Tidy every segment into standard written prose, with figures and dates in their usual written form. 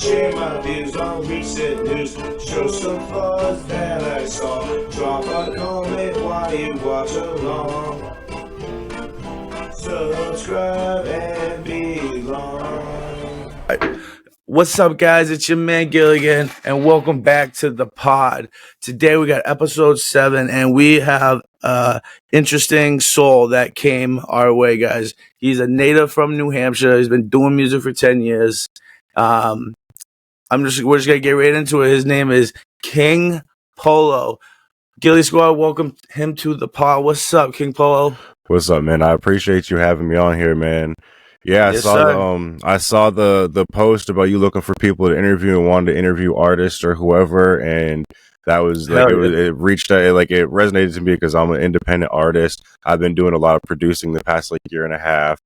share my views on recent news, show some flaws that I saw. Drop a comment while you watch along. Subscribe and belong. What's up, guys? It's your man Gilligan, and welcome back to the pod. Today we got episode 7, and we have an interesting soul that came our way, guys. He's a native from New Hampshire. He's been doing music for 10 years. We're just gonna get right into it. His name is King Polo. Gilly Squad, welcome him to the pod. What's up, King Polo? What's up, man? I appreciate you having me on here, man. Yeah, Yes, I saw the post about you looking for people to interview and wanted to interview artists or whoever, and that was like it reached out, like it resonated to me because I'm an independent artist. I've been doing a lot of producing the past year and a half,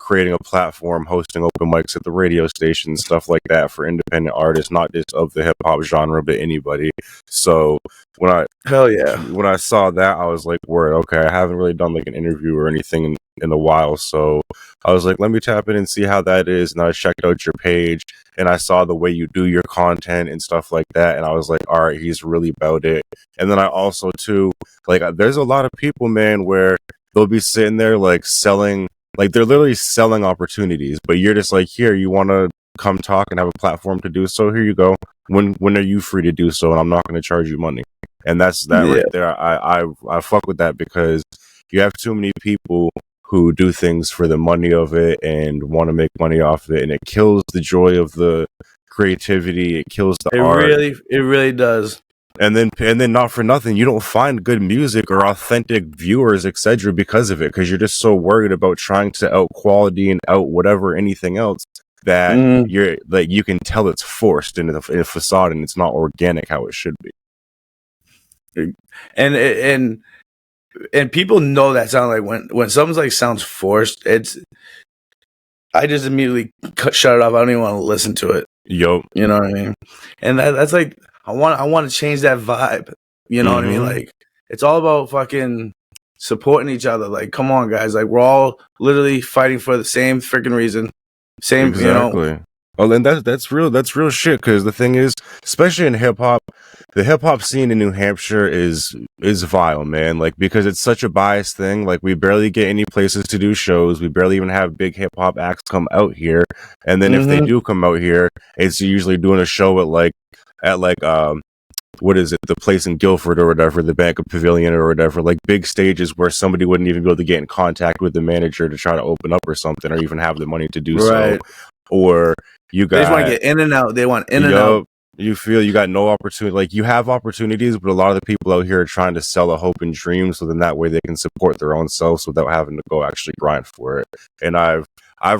creating a platform, hosting open mics at the radio station, stuff like that for independent artists, not just of the hip hop genre, but anybody. So when I saw that, I was like, word, okay, I haven't really done like an interview or anything in a while, so I was like, let me tap in and see how that is. And I checked out your page and I saw the way you do your content and stuff like that, and I was like, all right, he's really about it. And then I also too, like, there's a lot of people, man, where they'll be sitting there like selling, like they're literally selling opportunities, but you're just like, here, you want to come talk and have a platform to do so, here you go. When are you free to do so? And I'm not going to charge you money. And that's that right there. I fuck with that because you have too many people who do things for the money of it and want to make money off of it, and it kills the joy of the creativity. It kills the art. It really does. And then not for nothing, you don't find good music or authentic viewers, etc., because of it, because you're just so worried about trying to out quality and out whatever anything else that you're like, you can tell it's forced in a facade and it's not organic how it should be. And people know that sound like when something's like sounds forced, I just immediately shut it off. I don't even want to listen to it. Yo, you know what I mean? And that's like I want to change that vibe. You know what I mean? Like, it's all about fucking supporting each other. Like, come on, guys. Like, we're all literally fighting for the same freaking reason. Same, exactly. You know. Oh, and that's real shit. Because the thing is, especially in hip hop, the hip hop scene in New Hampshire is vile, man. Like, because it's such a biased thing. Like, we barely get any places to do shows. We barely even have big hip hop acts come out here. And then if they do come out here, it's usually doing a show at what is it, the place in Guilford or whatever, the Bank of Pavilion or whatever, like big stages where somebody wouldn't even be able to get in contact with the manager to try to open up or something, or even have the money to do so. Or they just want to get in and out. They want in and out. You feel you got no opportunity. Like, you have opportunities, but a lot of the people out here are trying to sell a hope and dream, so then that way they can support their own selves without having to go actually grind for it. And I've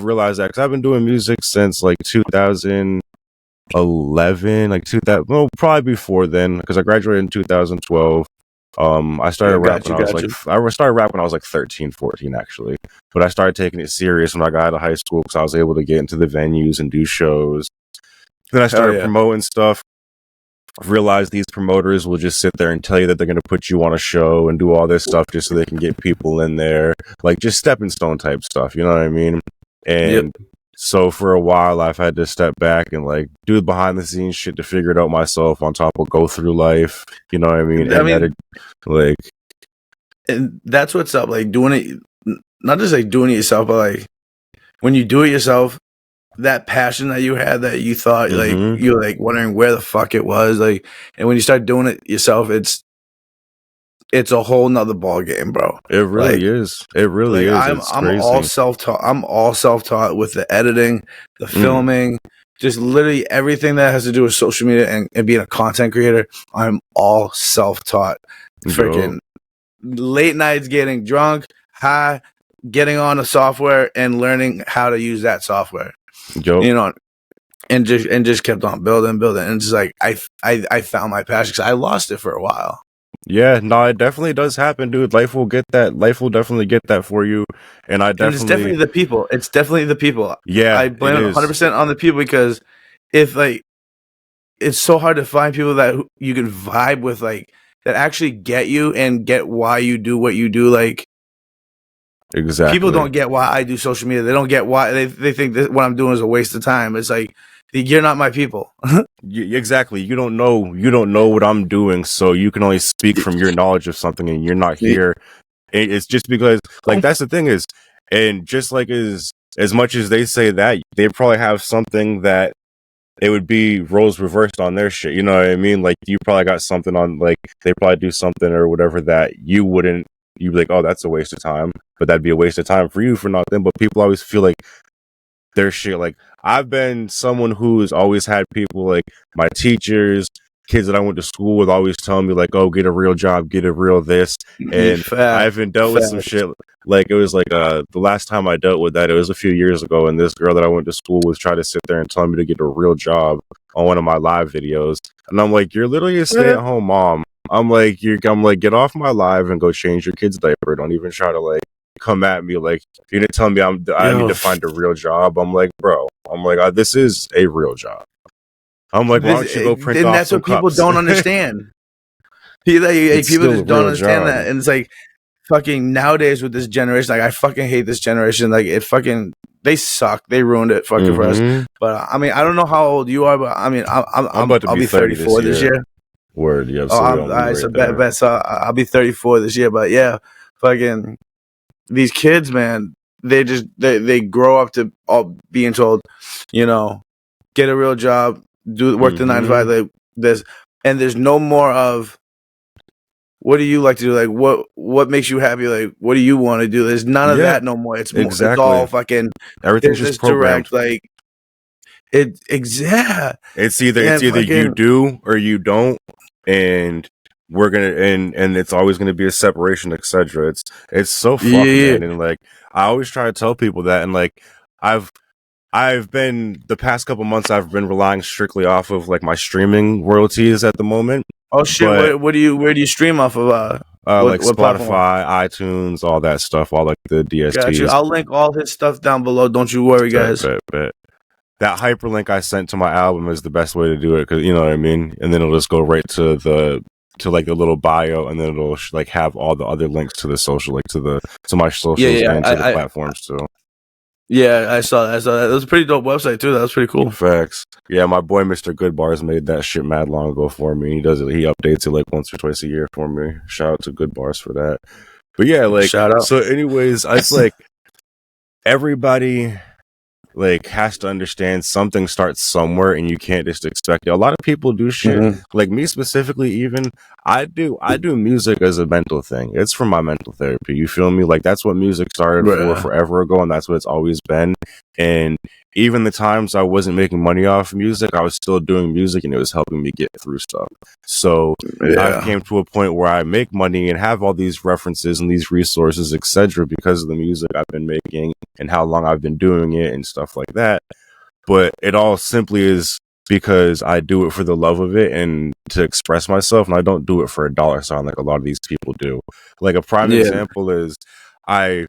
realized that because I've been doing music since like 2011, like 2000, well, probably before then, because I graduated in 2012. I started rapping. I started rapping when I was like 13, 14, actually. But I started taking it serious when I got out of high school because I was able to get into the venues and do shows. Then I started promoting stuff. I realized these promoters will just sit there and tell you that they're going to put you on a show and do all this stuff just so they can get people in there, like just stepping stone type stuff. You know what I mean? And so for a while, I've had to step back and like do behind the scenes shit to figure it out myself, on top of go through life. You know what I mean? And that's what's up. Like, doing it, not just like doing it yourself, but like when you do it yourself, that passion that you had, that you thought like you were like wondering where the fuck it was, like, and when you start doing it yourself, it's a whole nother ball game, bro. It really is. It really is. I'm all self-taught. I'm all self-taught with the editing, the filming, just literally everything that has to do with social media and being a content creator. I'm all self-taught. Freaking late nights, getting drunk, high, getting on the software and learning how to use that software. You know, and just kept on building, and just like I found my passion because I lost it for a while. Yeah, no, it definitely does happen, dude. Life will definitely get that for you. And it's definitely the people. It's definitely the people. Yeah, I blame it 100% on the people, because if like, it's so hard to find people that you can vibe with, like, that actually get you and get why you do what you do. Like, exactly. People don't get why I do social media. They don't get why they think that what I'm doing is a waste of time. It's like, You're not my people. Exactly. You don't know what I'm doing, so you can only speak from your knowledge of something, and you're not here. It's just because, like, that's the thing is, and just like as much as they say that, they probably have something that it would be roles reversed on their shit. You know what I mean? Like, you probably got something on, like, they probably do something or whatever that you'd be like, oh, that's a waste of time, but that'd be a waste of time for you for not them. But people always feel like their shit. Like, I've been someone who's always had people, like my teachers, kids that I went to school with, always telling me like, "Oh, get a real job, get a real this." And I haven't dealt with some shit. Like, it was like the last time I dealt with that, it was a few years ago, and this girl that I went to school with tried to sit there and tell me to get a real job on one of my live videos, and I'm like, "You're literally a stay-at-home mom." I'm like, get off my live and go change your kid's diaper. Don't even try to like come at me like you didn't tell me I need to find a real job. I'm like, bro, this is a real job. I'm like, why don't you go print off that's some what people cups? don't understand. People just don't understand that, and it's like fucking nowadays with this generation. Like, I fucking hate this generation. Like, they suck. They ruined it fucking for us. But I mean, I don't know how old you are, but I mean, I'm about to be 34 this year. Word, yeah. So I'll be 34 this year. But yeah, fucking these kids, man, they grow up to all being told, you know, get a real job, work the 9 to 5. Like, there's no more of what do you like to do? Like, what makes you happy? Like, what do you want to do? There's none of that no more. It's all fucking everything's just programmed. Direct, like it's either you do or you don't, and we're gonna and it's always gonna be a separation, etc. It's so fucked, man. And like, I always try to tell people that, and like, I've been the past couple months I've been relying strictly off of like my streaming royalties at the moment. Oh shit! Where do you stream off of? Like Spotify, platform? iTunes, all that stuff, all like the DSTs. Got you. I'll link all his stuff down below. Don't you worry, guys. Bet. That hyperlink I sent to my album is the best way to do it, because you know what I mean. And then it'll just go right to like the little bio, and then it'll like have all the other links to the social, like to my socials and to the platforms too. Yeah, I saw that. That was a pretty dope website too. That was pretty cool. Facts. Yeah, my boy Mr. Goodbars made that shit mad long ago for me. He does it. He updates it like once or twice a year for me. Shout out to Goodbars for that. But yeah, like, shout out. So anyways, it's like everybody like has to understand something starts somewhere, and you can't just expect it. A lot of people do shit, like me specifically. Even I do music as a mental thing. It's for my mental therapy. You feel me? Like, that's what music started for forever ago, and that's what it's always been. And even the times I wasn't making money off music, I was still doing music, and it was helping me get through stuff. So I came to a point where I make money and have all these references and these resources, etc., because of the music I've been making and how long I've been doing it and stuff like that. But it all simply is because I do it for the love of it and to express myself, and I don't do it for a dollar sign like a lot of these people do. Like, a prime example is I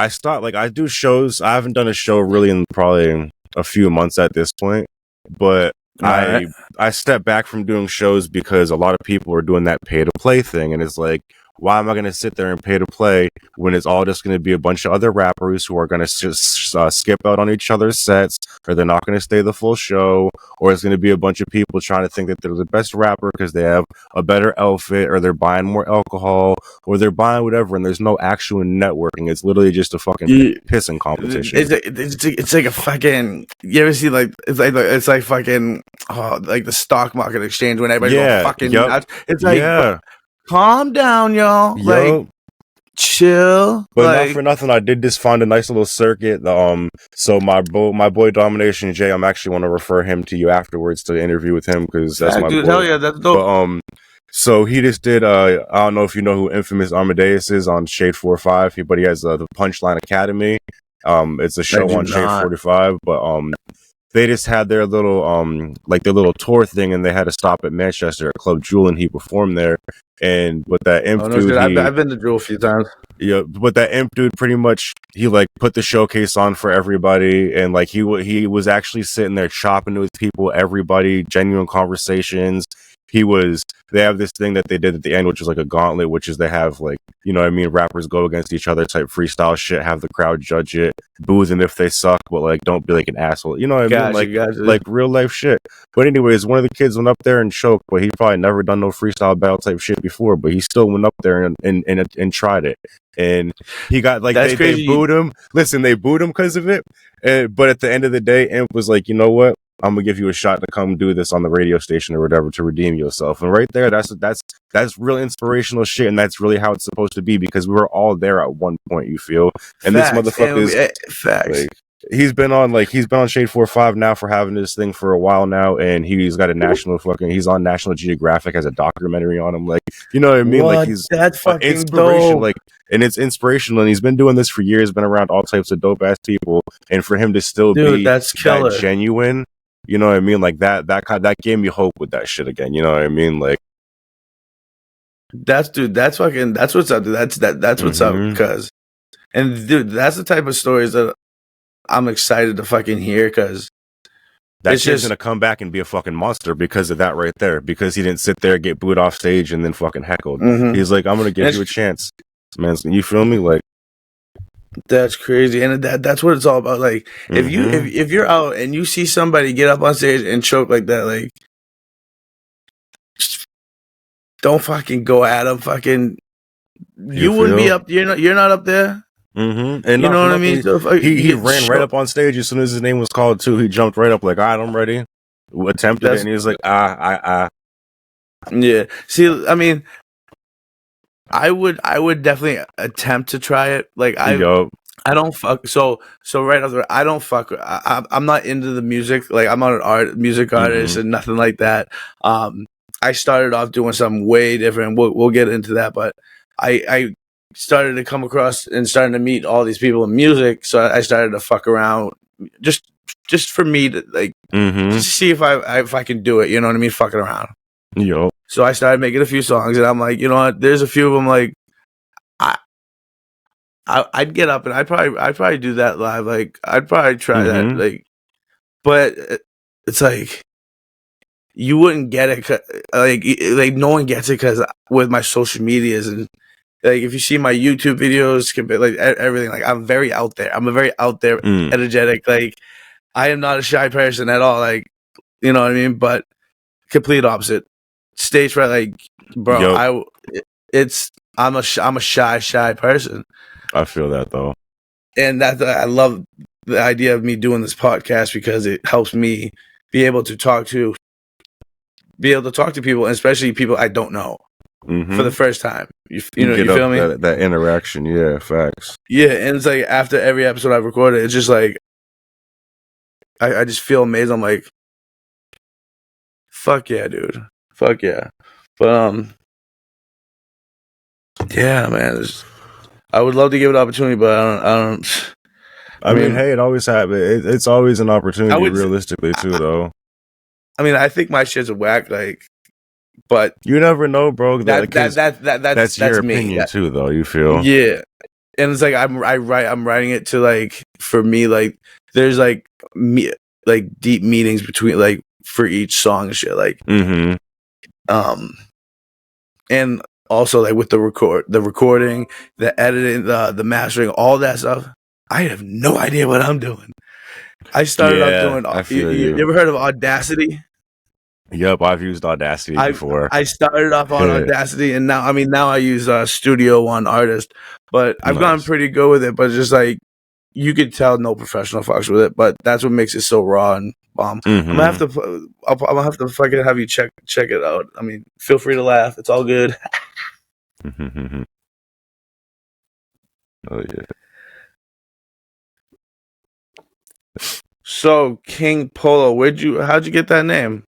stopped, like, I do shows. I haven't done a show really in probably a few months at this point, but I stepped back from doing shows because a lot of people are doing that pay to play thing, and it's like, why am I going to sit there and pay to play when it's all just going to be a bunch of other rappers who are going to just skip out on each other's sets, or they're not going to stay the full show, or it's going to be a bunch of people trying to think that they're the best rapper because they have a better outfit, or they're buying more alcohol, or they're buying whatever, and there's no actual networking. It's literally just a fucking pissing competition. It's like a fucking, you ever see like it's like fucking like the stock market exchange when everybody go fucking nuts. It's like calm down, y'all. Like, chill. But like, not for nothing, I did just find a nice little circuit. So my boy Domination J, I'm actually want to refer him to you afterwards to interview with him, because that's my boy. Hell yeah, that's dope. But, so he just did. I don't know if you know who Infamous Amadeus is on Shade 45, but he has the Punchline Academy. It's a show on Shade 45, but they just had their little their little tour thing, and they had to stop at Manchester at Club Jewel, and he performed there. And with that imp dude, I've been to Jewel a few times. Yeah, but that imp dude pretty much, he like put the showcase on for everybody, and like he was actually sitting there chopping with people, everybody, genuine conversations. they have this thing that they did at the end, which is like a gauntlet, which is they have like, you know what I mean, rappers go against each other type freestyle shit, have the crowd judge it, boo them if they suck, but like don't be like an asshole, you know what I mean, like real life shit. But anyways, one of the kids went up there and choked, but he probably never done no freestyle battle type shit before, but he still went up there and tried it, and he got like they booed him. Listen, they booed him because of it, but at the end of the day, Imp was like, you know what, I'm gonna give you a shot to come do this on the radio station or whatever to redeem yourself. And right there, that's real inspirational shit, and that's really how it's supposed to be, because we were all there at one point, you feel. And facts. This motherfucker is facts. Like, he's been on Shade 4-5 now for having this thing for a while now, and he's got he's on National Geographic, has a documentary on him, like, you know what I mean? What? Like, he's that's fucking inspiration, dope. like, and it's inspirational, and he's been doing this for years, been around all types of dope ass people, and for him to still be that's killer. That genuine, you know what I mean? Like that gave me hope with that shit again. You know what I mean? Like that's what's up. Dude. That's what's up. Because, and dude, that's the type of stories that I'm excited to fucking hear, because that kid's gonna come back and be a fucking monster because of that right there. Because he didn't sit there, get booed off stage, and then fucking heckled. He's like, I'm gonna give you a chance, man. You feel me? Like, that's crazy, and that's what it's all about. Like, if you're out and you see somebody get up on stage and choke like that, like, don't fucking go at them. Fucking, you wouldn't be up. You're not up there. And you know what I mean? So he ran right up on stage as soon as his name was called too. He jumped right up like, all right, I'm ready. Attempted it, and he was like, Yeah. See, I mean, I would definitely attempt to try it. Like, I don't fuck. So right after, I don't fuck. I'm not into the music. Like, I'm not an music artist and nothing like that. I started off doing something way different. We'll get into that, but I started to come across and starting to meet all these people in music. So I started to fuck around just for me to like just see if I can do it. You know what I mean? Fucking around. Yo. So I started making a few songs, and I'm like, you know what? There's a few of them like I'd get up and I'd probably do that live. Like, I'd probably try that. Like, but it's like you wouldn't get it. Like no one gets it because with my social medias and like if you see my YouTube videos, like everything, like I'm very out there. I'm a very out there, energetic. Like, I am not a shy person at all. Like, you know what I mean? But complete opposite. Stage fright, like, bro. I'm a shy person. I feel that though, and I love the idea of me doing this podcast because it helps me be able to talk to people, especially people I don't know for the first time. You feel me? That interaction, yeah, facts. Yeah, and it's like after every episode I've recorded, it's just like I just feel amazed. I'm like, fuck yeah, dude. Fuck yeah. But yeah, man. I would love to give it an opportunity, but I don't. I mean, hey, it always happens. It's always an opportunity, realistically, too, though. I mean, I think my shit's a whack, like, but you never know, bro. That's your me. opinion too, though. You feel? Yeah, and it's like I'm writing it to like for me, like there's like deep meanings between like for each song and shit, like and also like with the recording, the editing, the mastering, all that stuff. I have no idea what I'm doing. I started off doing. You ever heard of Audacity? Yep, I've used Audacity before. I started off on Audacity, and now I use Studio One Artist, but I've gotten pretty good with it. But just like you could tell, no professional fucks with it. But that's what makes it so raw and bomb. I'm gonna have to fucking have you check it out. I mean, feel free to laugh. It's all good. Oh yeah. So King Polo, how'd you get that name?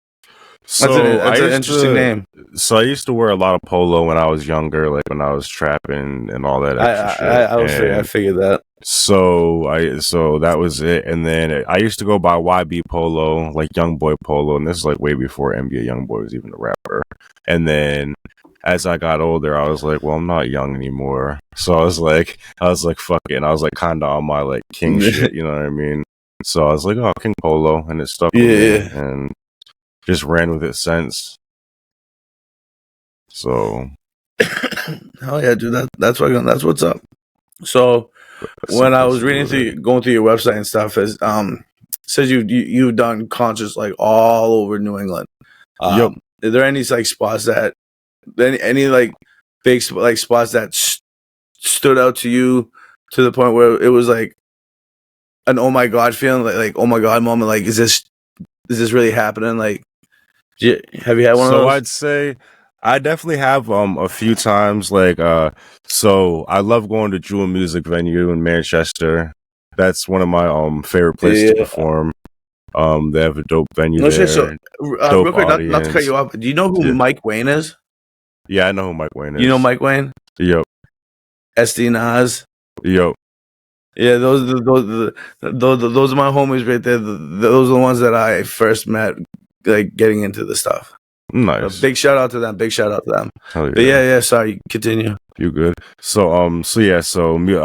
That's an interesting name. So I used to wear a lot of polo when I was younger, like when I was trapping and all that extra shit. I figured that. So that was it. And then I used to go by YB Polo, like Young Boy Polo, and this is like way before NBA Youngboy was even a rapper. And then as I got older, I was like, well, I'm not young anymore. So I was like, fuck it. And I was like kind of on my like king shit, you know what I mean? So I was like, oh, King Polo, and it stuck with me, and just ran with it since. So hell yeah, dude. That's what's up. So when I was going through your website and stuff, says you've done concerts like all over New England. Yep. Are there any like spots that any like big like spots that stood out to you to the point where it was like an oh my god feeling, like oh my god moment, like is this really happening? Like, have you had one of those? So I'd say I definitely have a few times. Like so I love going to Jewel Music Venue in Manchester. That's one of my favorite places to perform. They have a dope venue there. Shit, so dope real quick, not to cut you off. Do you know who Yeah. Mike Wayne is? Yeah, I know who Mike Wayne is. You know Mike Wayne? Yep. SD Nas. Yep. Yeah, those are my homies right there. Those are the ones that I first met, like getting into the stuff. Nice. So big shout out to them. Hell yeah. But yeah. Sorry, continue. You good? So I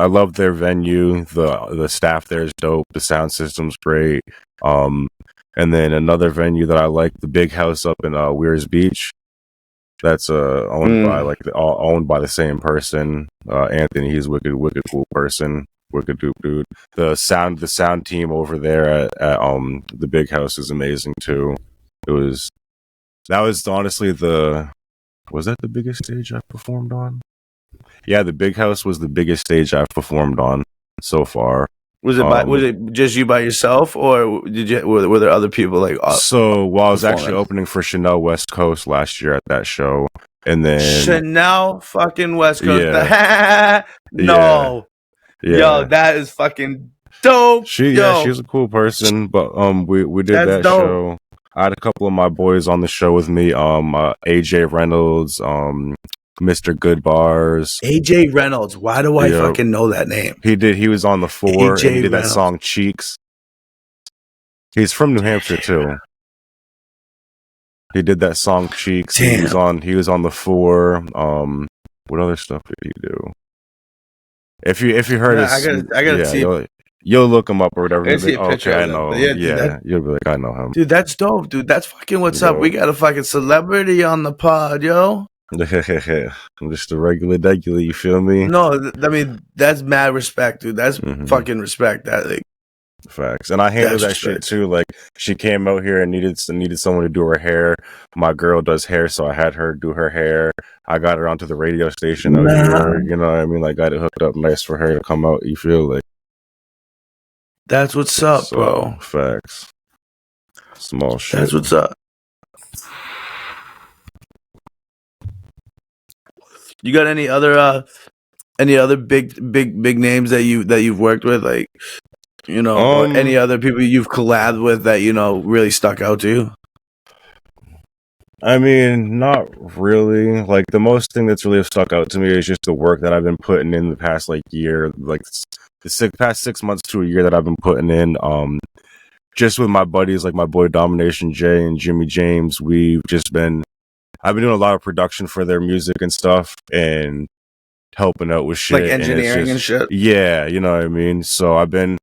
love their venue. The staff there is dope. The sound system's great. And then another venue that I like, the Big House up in Weirs Beach. That's owned by the same person, Anthony. He's wicked cool person, wicked dope dude. The sound team over there at the Big House is amazing too. That was honestly was that the biggest stage I've performed on? Yeah, the Big House was the biggest stage I've performed on so far. Was it just you by yourself, or were there other people like? So I was actually opening for Chanel West Coast last year at that show, and then Chanel fucking West Coast. Yeah. No, Yeah. Yo, that is fucking dope. She's a cool person, but we did that dope. show. I had a couple of my boys on the show with me. AJ Reynolds, Mr. Good Bars. AJ Reynolds. Why do I fucking know that name? He was on the 4 and he did Reynolds. that song Cheeks. He's from New Hampshire too. He did that song Cheeks. Damn. He was on the 4. What other stuff did he do? If you heard his, I gotta see. You'll look him up or whatever. I see a picture. I know. You'll be like, I know him. Dude, that's dope, dude. That's fucking what's up. We got a fucking celebrity on the pod, yo. I'm just a regular, you feel me? No, I mean that's mad respect, dude. That's fucking respect. That like facts. And I handled that shit too. Like she came out here and needed someone to do her hair. My girl does hair, so I had her do her hair. I got her onto the radio station out here. You know what I mean? Like got it hooked up nice for her to come out. You feel like that's what's up, bro. Facts. Small shit. That's what's up. You got any other big names that you've worked with, like, you know, or any other people you've collabed with that, you know, really stuck out to you? I mean, not really. Like the most thing that's really stuck out to me is just the work that I've been putting in the past year, like the past 6 months to a year that I've been putting in. Just with my buddies, like my boy Domination J and Jimmy James, I've been doing a lot of production for their music and stuff and helping out with shit. Like engineering and shit? Yeah, you know what I mean? So I've been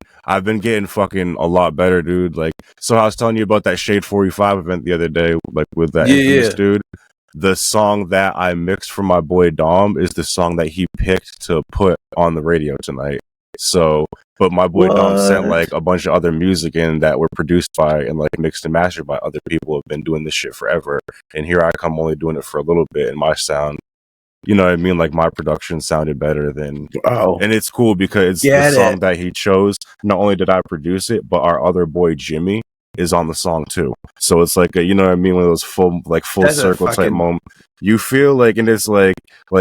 getting fucking a lot better, dude. Like, so I was telling you about that Shade 45 event the other day, like with that infamous dude. The song that I mixed for my boy Dom is the song that he picked to put on the radio tonight. So, but my boy Dom sent like a bunch of other music in that were produced by and like mixed and mastered by other people who have been doing this shit forever. And here I come only doing it for a little bit, and my sound, you know what I mean? Like my production sounded better than, and it's cool because the song that he chose, not only did I produce it, but our other boy Jimmy is on the song too. So it's like you know what I mean? One of those full circle type moment. You feel like, and it's like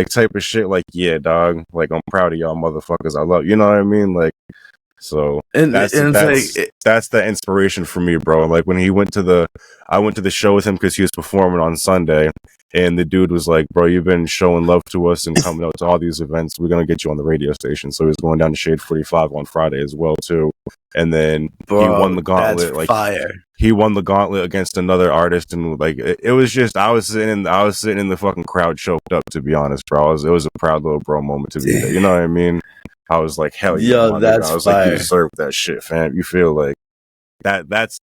type of shit. Like, yeah, dog. Like, I'm proud of y'all, motherfuckers. I love you. Know what I mean? Like, so that's the inspiration for me, bro. Like when I went to the show with him because he was performing on Sunday, and the dude was like, "Bro, you've been showing love to us and coming out to all these events. We're gonna get you on the radio station." So he was going down to Shade 45 on Friday as well too. And then he won the gauntlet. Like fire. He won the gauntlet against another artist, and like it was just I was sitting in the fucking crowd, choked up. To be honest, bro, it was a proud little bro moment to be there. You know what I mean? I was like, hell yeah, yo, that's I was fire. like, you deserve that shit, fam. You feel like that's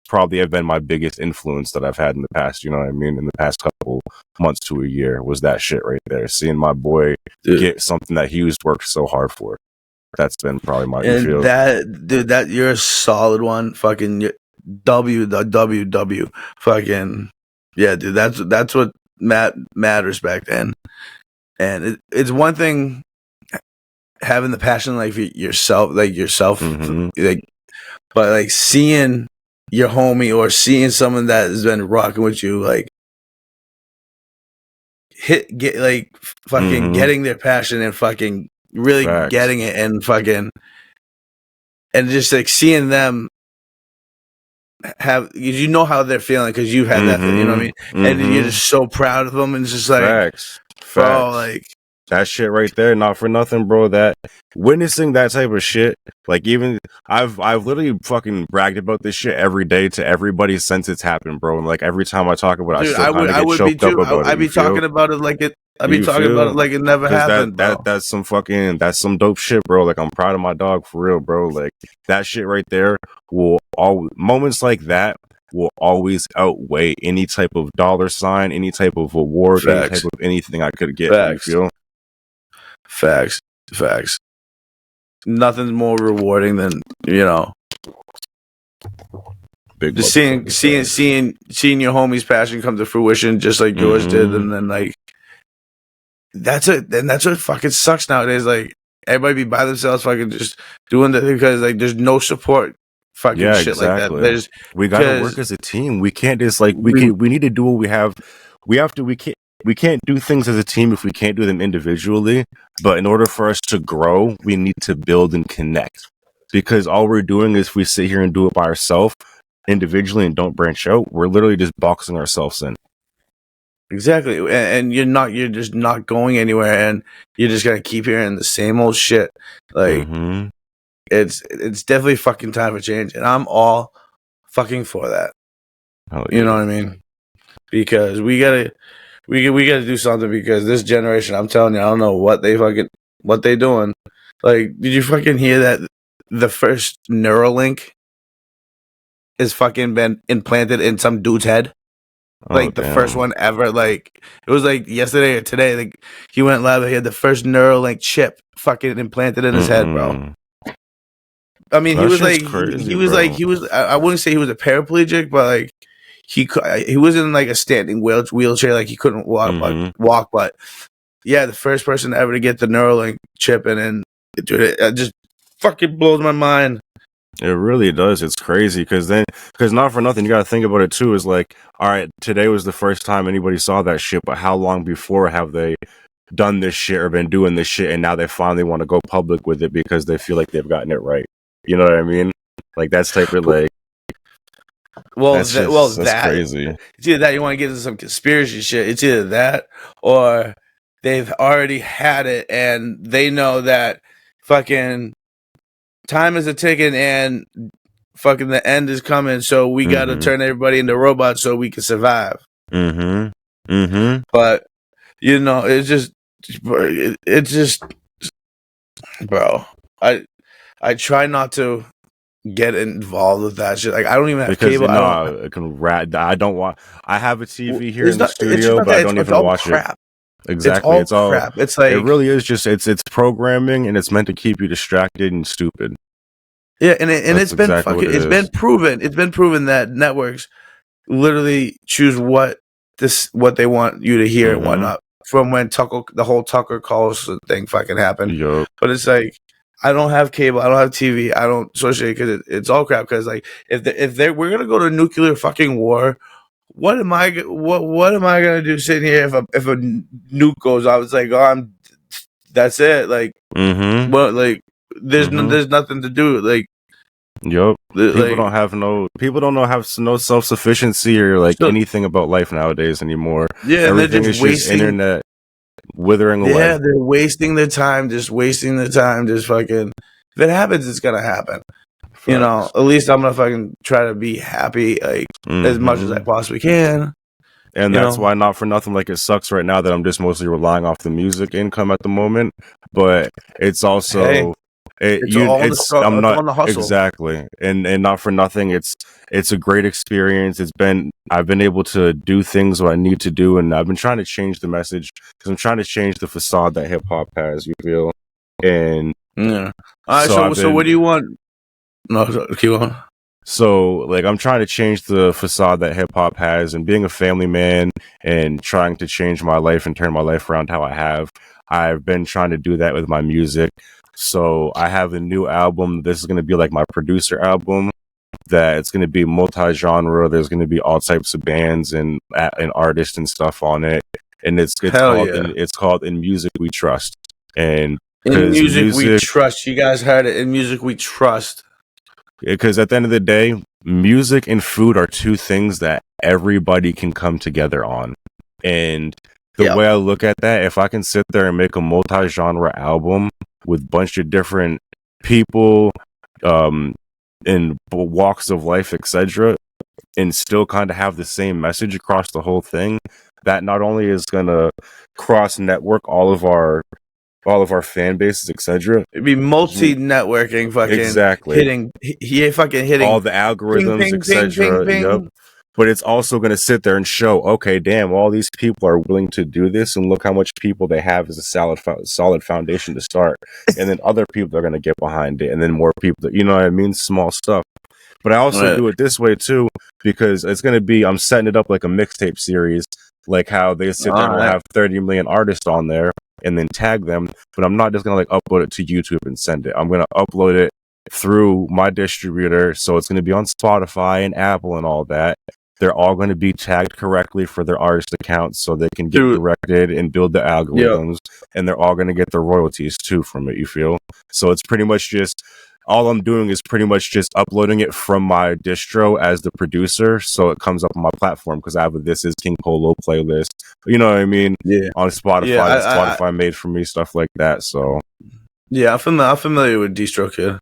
probably have been my biggest influence that I've had in the past, you know what I mean, in the past couple months to a year, was that shit right there. Seeing my boy get something that he was worked so hard for. That's been probably my, you feel? That you're a solid one. Fucking WWW. Fucking yeah, dude. That's what matters back then. And it's one thing having the passion like yourself, like, but like seeing your homie or seeing someone that has been rocking with you, like getting their passion and fucking really getting it and fucking, and just like seeing them have, you know how they're feeling because you've had that, you know what I mean? And you're just so proud of them, and it's just like, Facts. bro, like that shit right there, not for nothing, bro. That witnessing that type of shit, like, even I've literally fucking bragged about this shit every day to everybody since it's happened, bro. And like every time I talk about it, dude, I still kind of get choked up about it. I'd be talking about it like it. I'd be talking about it like it never happened, bro. That's some dope shit, bro. Like, I'm proud of my dog for real, bro. Like, that shit right there will always, moments like that will always outweigh any type of dollar sign, any type of award, any type of anything I could get. You feel? Facts. Nothing's more rewarding than, you know, just seeing your homie's passion come to fruition, just like yours did, and then like that's what fucking sucks nowadays. Like, everybody be by themselves, fucking just doing that because like there's no support. Fucking shit like that. We gotta work as a team. We can't just like we need to do what we have. We can't do things as a team if we can't do them individually. But in order for us to grow, we need to build and connect. Because all we're doing is, if we sit here and do it by ourselves individually and don't branch out, we're literally just boxing ourselves in. Exactly. And you're just not going anywhere, and you're just gonna keep hearing the same old shit. Like, it's definitely fucking time for change, and I'm all fucking for that. You know what I mean? Because we gotta do something, because this generation, I'm telling you, I don't know what they doing. Like, did you fucking hear that the first Neuralink is fucking been implanted in some dude's head? Like, the first one ever. Like, it was like yesterday or today. Like, he went live. He had the first Neuralink chip fucking implanted in his head, bro. I mean, he was I wouldn't say he was a paraplegic, but like he was in like a standing wheelchair, like he couldn't walk, but yeah, the first person ever to get the Neuralink chip, and then it just fucking blows my mind. It really does. It's crazy, because not for nothing, you got to think about it too. Is like, all right, today was the first time anybody saw that shit, but how long before have they done this shit or been doing this shit, and now they finally want to go public with it because they feel like they've gotten it right? You know what I mean? Like, that's type of like. That's crazy. It's either that, you want to get into some conspiracy shit. It's either that, or they've already had it and they know that fucking time is a ticking and fucking the end is coming. So we got to turn everybody into robots so we can survive. But you know, it's just, bro. I try not to get involved with that shit. Like, I don't even have cable. I don't want. I have a TV here in the studio, but I don't even watch it. Exactly, it's all crap. It's like, it really is just it's programming, and it's meant to keep you distracted and stupid. Yeah, and it's been it's been proven. It's been proven that networks literally choose what they want you to hear and whatnot. From when the whole Tucker Carlson thing fucking happened. But it's like, I don't have cable, I don't have TV, I don't associate, because it's all crap. Because like, we're gonna go to nuclear fucking war, what am I gonna do sitting here if a nuke goes off? It's like, that's it. Like, well, like there's nothing to do. Like, people don't have no self-sufficiency or like anything about life nowadays anymore. Yeah, everything is just internet withering away. Yeah, they're wasting their time, just fucking. If it happens, it's gonna happen. Facts. You know, at least I'm gonna fucking try to be happy, like, as much as I possibly can. And that's why, not for nothing, like, it sucks right now that I'm just mostly relying off the music income at the moment. But it's also It's all on the struggle. I'm It's not on the hustle. exactly, and not for nothing. It's a great experience. I've been able to do things what I need to do, and I've been trying to change the message because I'm trying to change the facade that hip hop has. You feel, and yeah. All right. So what do you want? No, keep on. So, like, I'm trying to change the facade that hip hop has, and being a family man and trying to change my life and turn my life around how I have. I've been trying to do that with my music. So, I have a new album. This is going to be like my producer album. That it's going to be multi-genre. There's going to be all types of bands and artists and stuff on it. And it's called In Music We Trust. And In music we trust. You guys heard it. In music we trust. Because at the end of the day, music and food are two things that everybody can come together on. And the way I look at that, if I can sit there and make a multi-genre album with a bunch of different people in walks of life, etc., and still kind of have the same message across the whole thing, that not only is going to cross-network all of our fan bases, etc. It'd be multi-networking, fucking exactly hitting all the algorithms, etc. Yep. But it's also going to sit there and show, okay, damn, all these people are willing to do this, and look how much people they have as a solid foundation to start. And then other people are going to get behind it, and then more people. You know what I mean? Small stuff. But I also do it this way too, because it's going to be, I'm setting it up like a mixtape series, like how they sit there and have 30 million artists on there and then tag them. But I'm not just going to like upload it to YouTube and send it. I'm going to upload it through my distributor. So it's going to be on Spotify and Apple and all that. They're all going to be tagged correctly for their artist accounts so they can get directed and build the algorithms. And they're all going to get the royalties too from it, you feel? So it's pretty much just, all I'm doing is pretty much just uploading it from my distro as the producer, so it comes up on my platform, because I have a This Is King Polo playlist. You know what I mean? Yeah. On Spotify, Spotify made for me, stuff like that. So yeah, I'm familiar with DistroKid.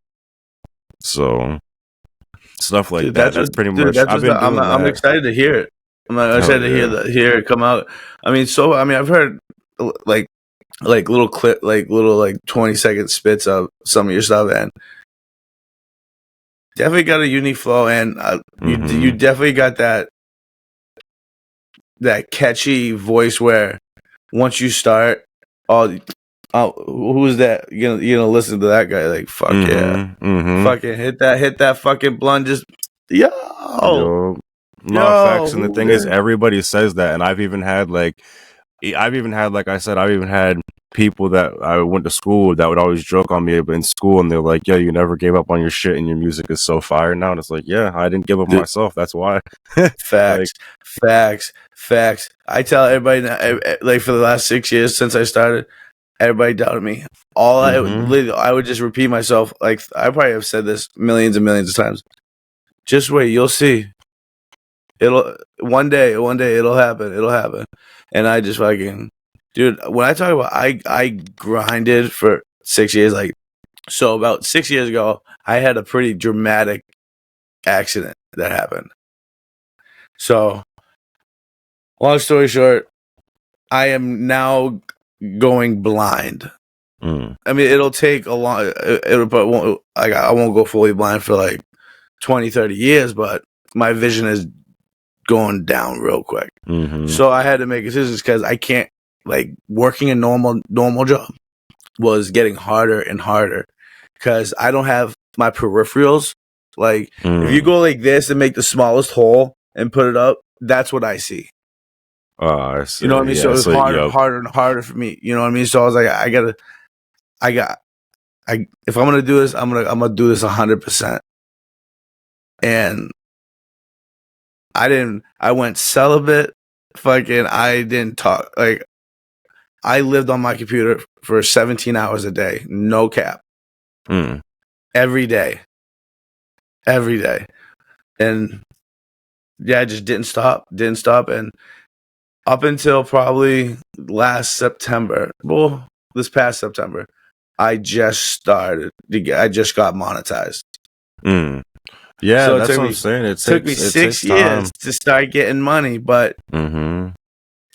So stuff like that. That's pretty much. I'm excited to hear it. I'm excited to hear it come out. I've heard like little clip, like little 20-second spits of some of your stuff, and definitely got a unique flow, and you definitely got that catchy voice where once you start, who's that? You're gonna listen to that guy like fuck fucking hit that fucking blunt, just yo. Facts. And the thing is, everybody says that, and I've even had like I said, I've even had people that I went to school that would always joke on me in school, and they're like, "Yeah, you never gave up on your shit, and your music is so fire now." And it's like, yeah, I didn't give up on myself. That's why. Facts. I tell everybody now, like for the last 6 years since I started, everybody doubted me. I would just repeat myself. Like I probably have said this millions and millions of times. Just wait, you'll see. It'll one day it'll happen. And I just fucking, dude, when I talk about I grinded for 6 years, like, so about 6 years ago, I had a pretty dramatic accident that happened. So, long story short, I am now going blind. I mean, it'll take a long, I won't go fully blind for like 20, 30 years, but my vision is going down real quick. So I had to make decisions because I can't, like, working a normal job was getting harder and harder because I don't have my peripherals. Like, if you go like this and make the smallest hole and put it up, that's what I see. I see. You know what I mean? So it's harder and harder for me. You know what I mean? So I was like, if I'm gonna do this, I'm gonna do this 100%. And I went celibate. Fucking, I didn't talk. Like, I lived on my computer for 17 hours a day. No cap. Every day. And yeah, I just didn't stop. And up until probably last September, well, this past September, I just got monetized. Yeah, so that's what I'm saying. It took me 6 years to start getting money, but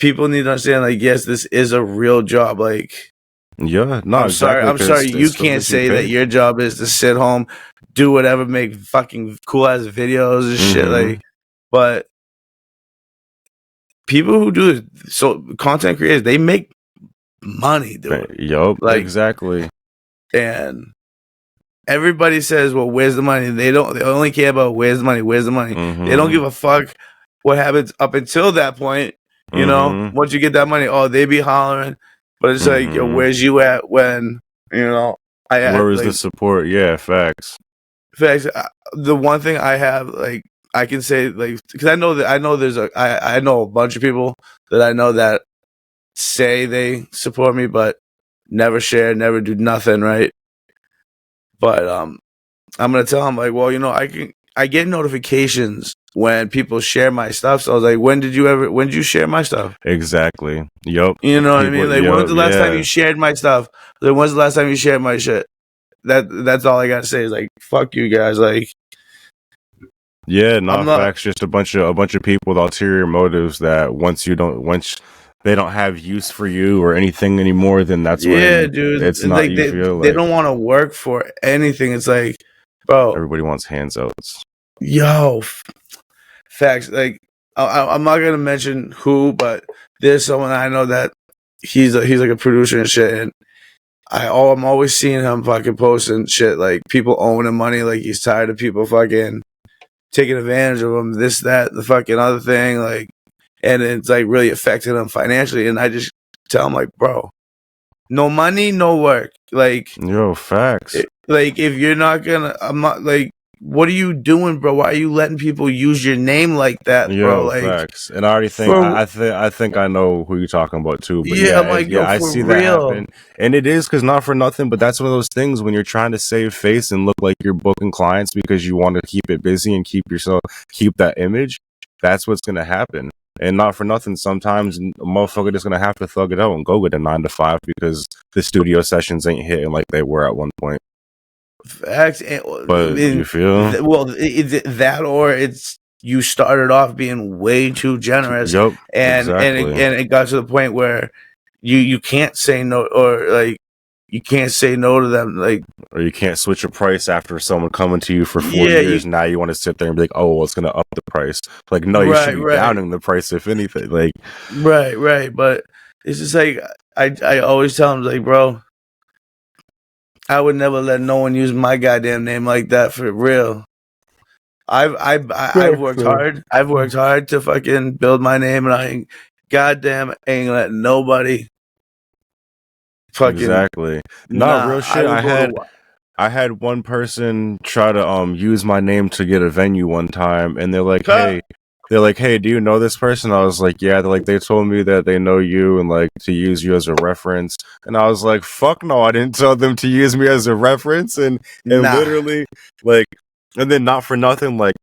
people need to understand, like, yes, this is a real job. Like, Yeah, no, I'm sorry. exactly. I'm sorry. Because You it's can't because you say that paid. your job is to sit home, do whatever, make fucking cool ass videos and shit. Like, but people who do it, so content creators, they make money doing it. Yup, Like, exactly. and everybody says, "Well, where's the money?" They don't. They only care about where's the money. Where's the money? They don't give a fuck what happens up until that point. You know, once you get that money, oh, they be hollering. But it's like, yo, where's you at when you know? Where was like, the support? Yeah, facts. facts. The one thing I have, like, I can say, like, because I know there's I know a bunch of people that I know that say they support me, but never share, never do nothing, right? But I'm gonna tell them, like, well, you know, I get notifications when people share my stuff. So I was like, when did you share my stuff? Exactly. Yup. You know what I mean? Like, when was the last time you shared my stuff? Like, when's the last time you shared my shit? That's all I gotta say is, like, fuck you guys. Like, yeah, not facts. Just a bunch of people with ulterior motives that once they don't have use for you or anything anymore, then that's when dude, it's not. like, You feel they like don't want to work for anything. It's like, bro, everybody wants handouts. yo, facts. Like, I'm not gonna mention who, but there's someone I know that he's like a producer and shit, and I'm always seeing him fucking posting shit like people owing him money, like he's tired of people fucking taking advantage of him, this, that, the fucking other thing, like, and it's like really affecting him financially. And I just tell him, like, bro, no money, no work. Like, yo, facts. Like, if you're not gonna, I'm not, like, what are you doing, bro? Why are you letting people use your name like that, bro? Yo, Like, facts. And I already think I think I know who you're talking about too. But yeah, I'm like, yo, I for see that real. happen, and it is because not for nothing, but that's one of those things when you're trying to save face and look like you're booking clients because you want to keep it busy and keep that image. That's what's gonna happen. And not for nothing, sometimes a motherfucker just gonna have to thug it out and go get a 9 to 5 because the studio sessions ain't hitting like they were at one point. Facts. But you feel that, or it's you started off being way too generous, Yup, and exactly. and it got to the point where you can't say no, or like you can't say no to them, like, or you can't switch a price after someone coming to you for 4 years. Now you want to sit there and be like, oh, well, it's gonna up the price. Like, no, you should be downing the price if anything. Like, right. But it's just like I always tell them, like, bro, I would never let no one use my goddamn name like that, for real. I've worked hard. I've worked hard to fucking build my name, and I goddamn ain't let nobody fucking. Exactly. Not real shit. I had one person try to use my name to get a venue one time, and they're like, hey, do you know this person? I was like, yeah. They're like, they told me that they know you and like to use you as a reference. And I was like, fuck no, I didn't tell them to use me as a reference. And literally, like, and then not for nothing, like,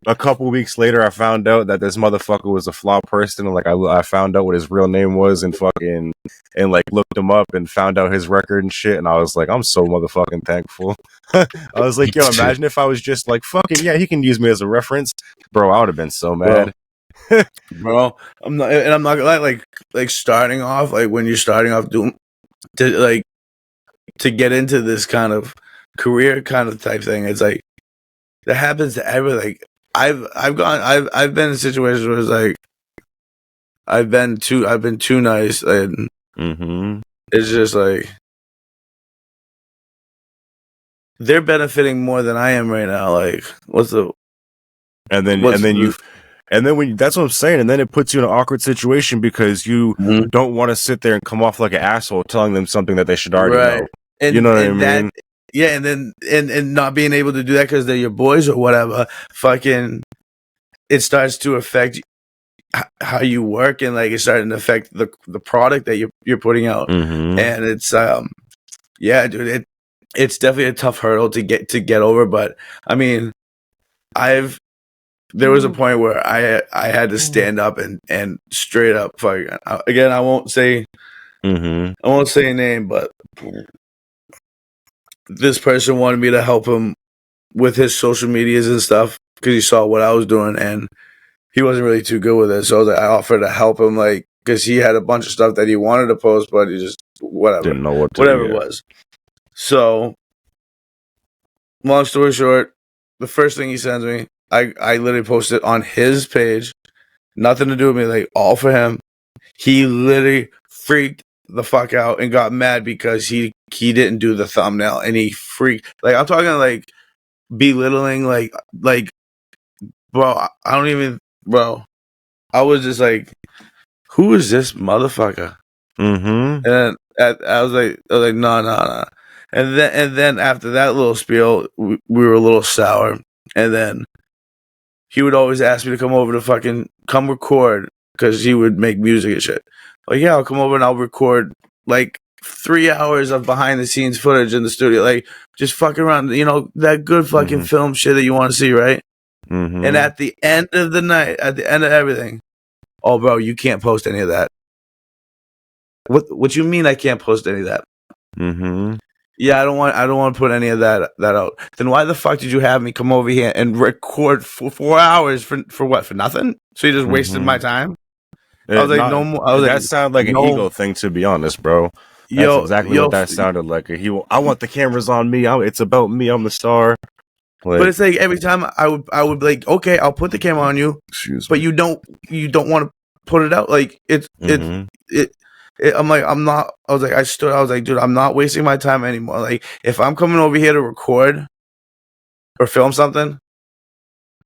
a couple weeks later, I found out that this motherfucker was a flawed person. And like, I found out what his real name was and like looked him up and found out his record and shit. And I was like, I'm so motherfucking thankful. I was like, yo, imagine if I was just like, fucking yeah, he can use me as a reference, bro. I would have been so mad, bro. I'm not gonna lie, like starting off, like when you're starting off doing to get into this kind of career kind of type thing. It's like that happens to everyone. Like, I've been in situations where it's like I've been too nice, and it's just like they're benefiting more than I am right now. Like, that's what I'm saying. And then it puts you in an awkward situation because you don't want to sit there and come off like an asshole telling them something that they should already know. And, you know what I mean? Yeah, and then and not being able to do that because they're your boys or whatever, fucking, it starts to affect how you work, and like it's starting to affect the product that you're putting out, and it's yeah, dude, it's definitely a tough hurdle to get over. But I mean, there was a point where I had to stand up and straight up fucking, again, I won't say a name, but this person wanted me to help him with his social medias and stuff because he saw what I was doing, and he wasn't really too good with it. So I offered to help him, like, because he had a bunch of stuff that he wanted to post, but he just whatever, Didn't know what to whatever it yeah. was. So, long story short, the first thing he sends me, I literally posted on his page, nothing to do with me, like all for him. He literally freaked the fuck out and got mad because he didn't do the thumbnail, and he freaked, like, I'm talking like belittling, like bro, I don't even, bro. I was just like, who is this motherfucker? Mm-hmm. And I was like, no, no, no. And then after that little spiel, we were a little sour. And then he would always ask me to come over to fucking come record because he would make music and shit. Like, yeah, I'll come over and I'll record like 3 hours of behind the scenes footage in the studio, like just fucking around, that good fucking film shit that you want to see, right? Mm-hmm. And at the end of the night, at the end of everything, oh, bro, you can't post any of that. What you mean I can't post any of that? Mm-hmm. Yeah, I don't want to put any of that out. Then why the fuck did you have me come over here and record for 4 hours for what? For nothing? So you just wasted my time? I was like, no more. I was That like, sounded like an no, ego thing, to be honest, bro. That's yo, exactly what that sounded like. I want the cameras on me. It's about me. I'm the star. Like, but it's like every time I would be like, okay, I'll put the camera on you, but you don't want to put it out. Like I'm like, I'm not. I was like, dude, I'm not wasting my time anymore. Like, if I'm coming over here to record or film something,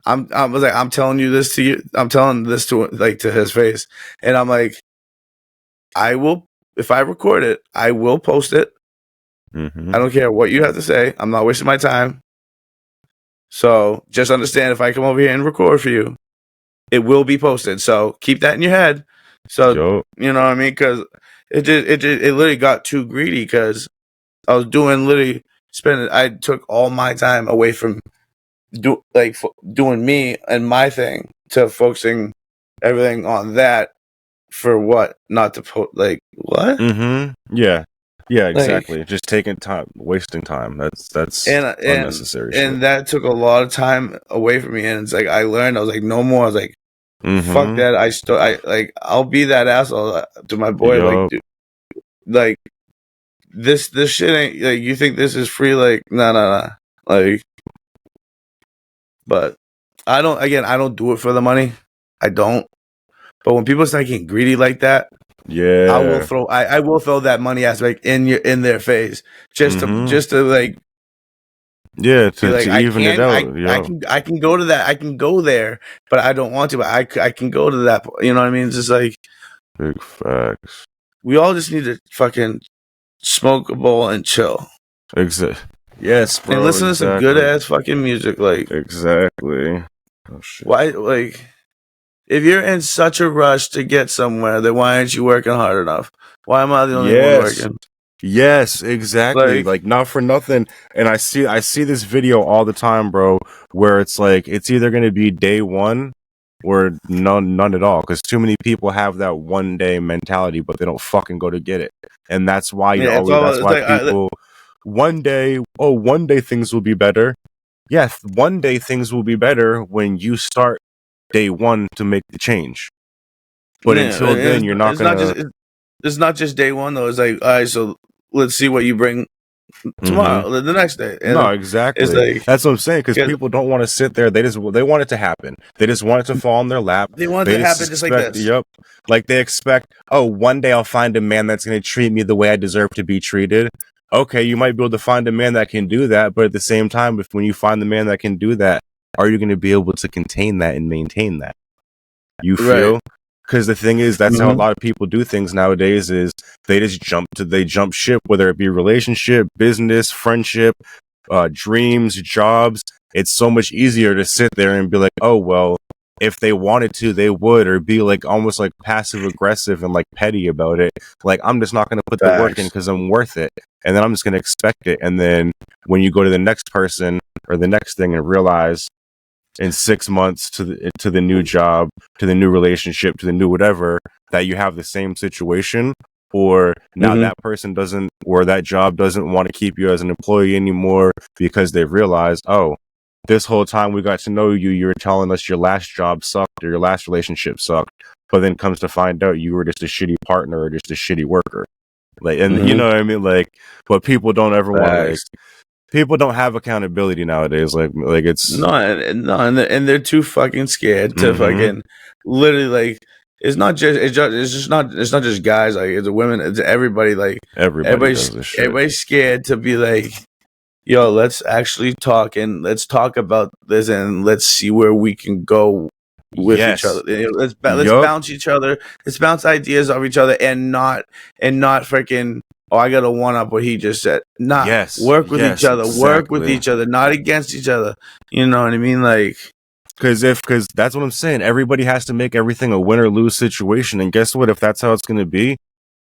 I was like, I'm telling you this to you. I'm telling this to his face, and I'm like, I will, if I record it, I will post it. I don't care what you have to say. I'm not wasting my time. So just understand, if I come over here and record for you, it will be posted. So keep that in your head. So you know what I mean? Because it literally got too greedy because I was I took all my time away from doing me and my thing to focusing everything on that for what? Not to put what? Yeah. Yeah, exactly. Just taking time, wasting time. That's unnecessary shit. And that took a lot of time away from me. And it's like I learned. I was like, no more. I was like, fuck that. I'll be that asshole to my boy. Like, dude, like this shit ain't like, you think this is free? Like, nah. Like, but I don't do it for the money. I don't. But when people start getting greedy like that, yeah, I will throw that money aspect in their face just to like, yeah, to like, even it out. I can go to that. I can go there, but I don't want to. But I can go to that. You know what I mean? It's just like big facts. We all just need to fucking smoke a bowl and chill. Yes, bro. And listen to some good ass fucking music. Like, exactly. Oh, shit. Why? Like, if you're in such a rush to get somewhere, then why aren't you working hard enough? Why am I the only one working? Yes, exactly. Like, not for nothing. And I see this video all the time, bro, where it's like, it's either going to be day one or none at all. Because too many people have that one day mentality, but they don't fucking go to get it. And that's why people, one day things will be better. Yes, one day things will be better when you start day one to make the change. But until then, you're not gonna. It's not just day one though. It's like, all right, so let's see what you bring tomorrow, the next day. And no, exactly. It's like, that's what I'm saying, because people don't want to sit there. They want it to happen. They just want it to fall in their lap. They want it to happen just like this. Yep. Like they expect, one day I'll find a man that's going to treat me the way I deserve to be treated. Okay, you might be able to find a man that can do that, but at the same time, when you find the man that can do that, are you going to be able to contain that and maintain that? You feel? Because the thing is, that's how a lot of people do things nowadays, is they just jump ship, whether it be relationship, business, friendship, dreams, jobs. It's so much easier to sit there and be like, oh, well, if they wanted to, they would, or be like almost like passive aggressive and like petty about it. Like, I'm just not going to put the work in because I'm worth it. And then I'm just going to expect it. And then when you go to the next person or the next thing and realize in 6 months to the new job, to the new relationship, to the new whatever, that you have the same situation, or now that person doesn't, or that job doesn't want to keep you as an employee anymore because they've realized, oh, this whole time we got to know you, you were telling us your last job sucked or your last relationship sucked, but then comes to find out you were just a shitty partner or just a shitty worker. Like, and you know what I mean? Like, but people don't ever want to, like, people don't have accountability nowadays. Like it's and they're too fucking scared to fucking literally like. It's not just guys. Like it's women. It's everybody. Like everybody does this shit. Everybody's scared to be like, yo, let's actually talk and let's talk about this and let's see where we can go with each other. Let's bounce each other. Let's bounce ideas off each other and not freaking. Oh, I got to one up what he just said. Work with each other. Exactly. Work with each other, not against each other. You know what I mean? Like, because that's what I'm saying. Everybody has to make everything a win or lose situation. And guess what? If that's how it's going to be,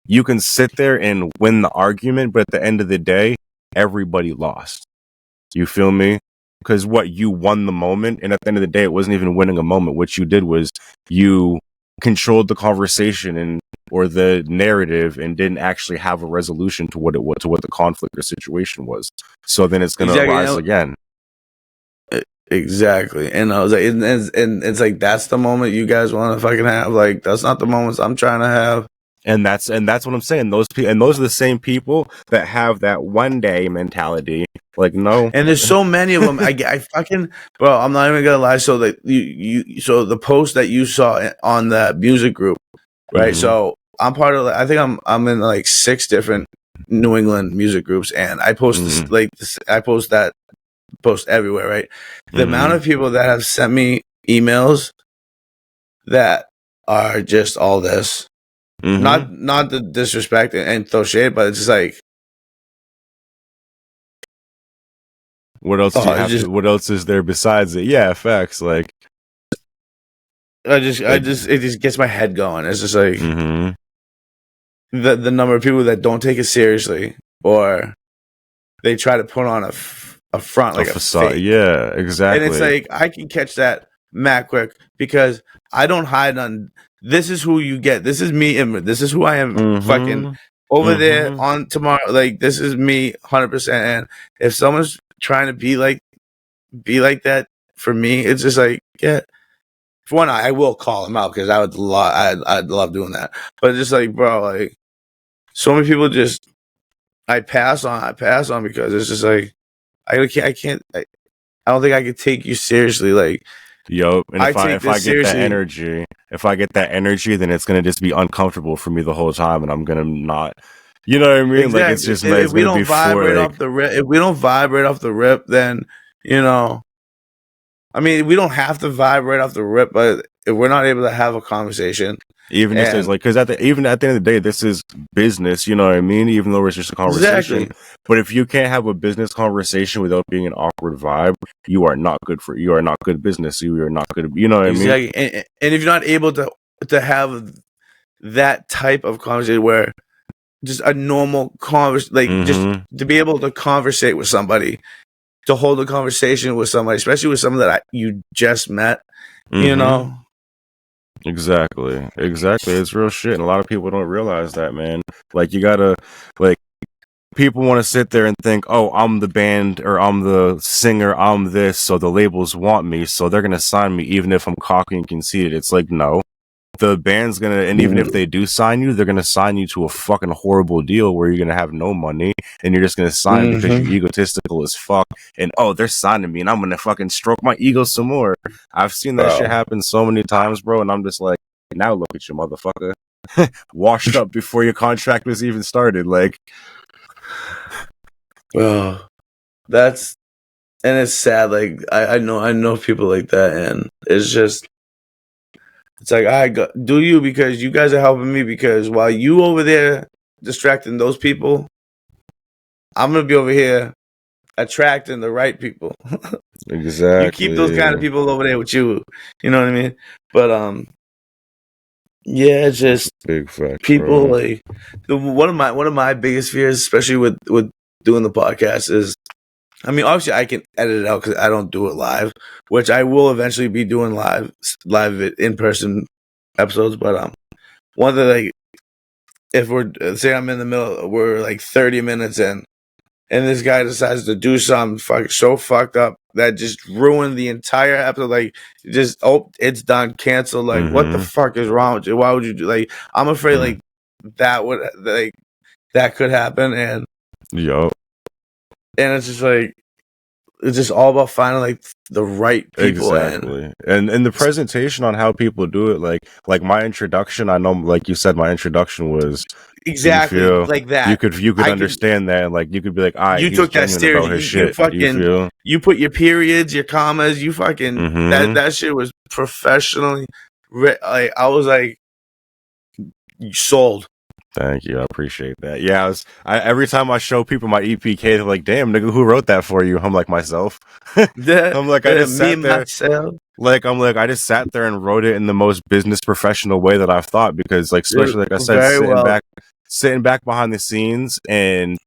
you can sit there and win the argument, but at the end of the day, everybody lost. You feel me? Because you won the moment, and at the end of the day, it wasn't even winning a moment. What you did was you controlled the conversation or the narrative and didn't actually have a resolution to what the conflict or situation was. So then it's going to arise again. Exactly. And I was like, and it's like, that's the moment you guys want to fucking have. Like, that's not the moments I'm trying to have. And that's what I'm saying. Those are the same people that have that one day mentality. Like, no. And there's so many of them. I fucking, bro, I'm not even gonna lie. So that so the post that you saw on the music group, right? So I'm part of, I think I'm in like 6 different New England music groups, and I post I post everywhere, right? The amount of people that have sent me emails that are just all this, not the disrespect and throw shade, but it's just like, what else do you have what else is there besides it? Yeah, facts. Like, it just gets my head going. It's just like the number of people that don't take it seriously, or they try to put on a front, like a facade. Yeah, exactly. And it's like, I can catch that mad quick because I don't hide on. This is who you get. This is me, and this is who I am. Fucking over there on tomorrow. Like, this is me, 100%. And if someone's trying to be like that for me, it's just like, yeah. For one, I will call him out because I'd love doing that. But it's just like, bro, like, so many people just I pass on because it's just like, I don't think I could take you seriously. Like, yo, and if I get that energy, then it's gonna just be uncomfortable for me the whole time, and I'm gonna not, you know what I mean? Exactly. Like, it's just if we don't vibe right off the rip, then I mean, we don't have to vibe right off the rip, but if we're not able to have a conversation. Even if there's like, because even at the end of the day, this is business, you know what I mean? Even though it's just a conversation. Exactly. But if you can't have a business conversation without being an awkward vibe, you are not good business. You are not good, you know what I mean? And if you're not able to have that type of conversation where just a normal conversation, like just to be able to conversate with somebody, to hold a conversation with somebody, especially with someone that you just met, you know? Exactly. It's real shit, and a lot of people don't realize that, man. Like, you gotta, like, people want to sit there and think, oh, I'm the band, or I'm the singer, I'm this, so the labels want me, so they're gonna sign me even if I'm cocky and conceited. It's like, no. The band's gonna, and even if they do sign you, they're gonna sign you to a fucking horrible deal where you're gonna have no money, and you're just gonna sign because you're egotistical as fuck, and oh, they're signing me, and I'm gonna fucking stroke my ego some more. I've seen that shit happen so many times, bro, and I'm just like, now look at you, motherfucker. Washed up before your contract was even started. Like, well, that's, and it's sad. Like, I know people like that, and it's just, it's like, do you, because you guys are helping me, because while you over there distracting those people, I'm going to be over here attracting the right people. Exactly. You keep those kind of people over there with you. You know what I mean? But, yeah, it's just big fact, people, bro. like, one of my biggest fears, especially with doing the podcast, is, I mean, obviously I can edit it out because I don't do it live, which I will eventually be doing live in-person episodes. But one thing, like, if say I'm in the middle, we're like 30 minutes in, and this guy decides to do something so fucked up that just ruined the entire episode, like, just, it's done, cancel. Like, what the fuck is wrong with you? Why would you do? Like, I'm afraid like that would, like, that could happen, and Yo. it's just like it's just all about finding like the right people. Exactly. And the presentation on how people do it, like my introduction, I know, like you said, my introduction was Exactly like that. you could understand that, and like you could be like, all right, you he's took that genuine about his you shit. fucking you put your periods, your commas, you fucking that shit was professionally. Like I was like, you sold. Thank you, I appreciate that. Yeah, every time I show people my EPK, they're like, "Damn, nigga, who wrote that for you?" I'm like, myself. I'm like, I just sat there. Myself. Like, I'm like, I just sat there and wrote it in the most business professional way that I've thought, because, like, especially like I said, sitting back behind the scenes and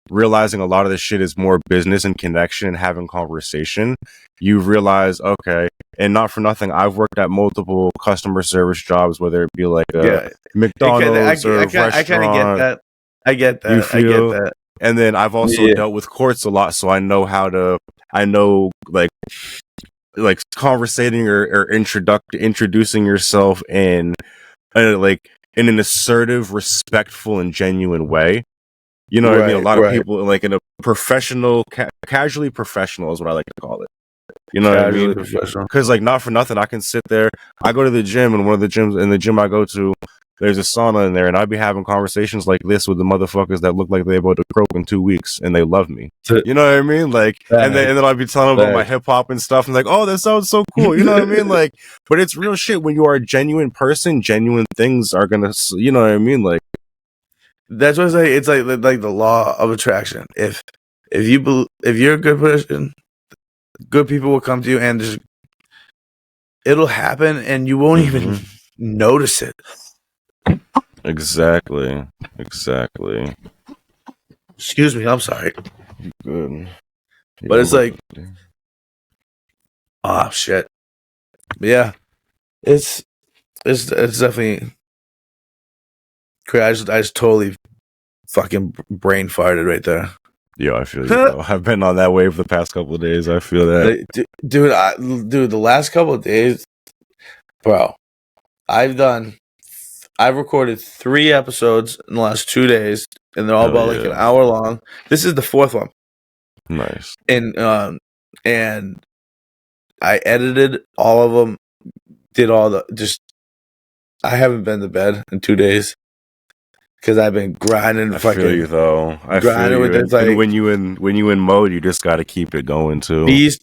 realizing a lot of this shit is more business and connection and having conversation. You realize, okay, and not for nothing, I've worked at multiple customer service jobs, whether it be like a McDonald's or a restaurant. I kind of get that. I get that. You feel? I get that. And then I've also dealt with courts a lot, so I know like conversating or introducing yourself in like in an assertive, respectful, and genuine way. You know what I mean? A lot of people, like, in a professional, casually professional is what I like to call it. You know what I mean? Because, like, not for nothing, I can sit there. I go to the gym, and one of the gyms, in the gym I go to, there's a sauna in there, and I'd be having conversations like this with the motherfuckers that look like they're about to croak in 2 weeks, and they love me. You know what I mean? Like, and then I'd be telling them about my hip hop and stuff, and like, oh, that sounds so cool. You know what I mean? Like, but it's real shit. When you are a genuine person, genuine things are gonna, you know what I mean? Like, that's what it's like the law of attraction. If you're a good person, good people will come to you, and just it'll happen, and you won't even notice it. Exactly. Excuse me, I'm sorry. Good. But it's like, oh shit. But yeah, it's definitely crazy. I just totally fucking brain farted right there. Yo, I feel you, bro. I've been on that wave the past couple of days. I feel that, dude. The last couple of days, bro. I've recorded 3 episodes in the last 2 days, and they're all about like an hour long. This is the 4th one. Nice. And I edited all of them. Did all I haven't been to bed in 2 days because I've been grinding. I feel you though. I feel you. And when you in mode, you just got to keep it going too. Beast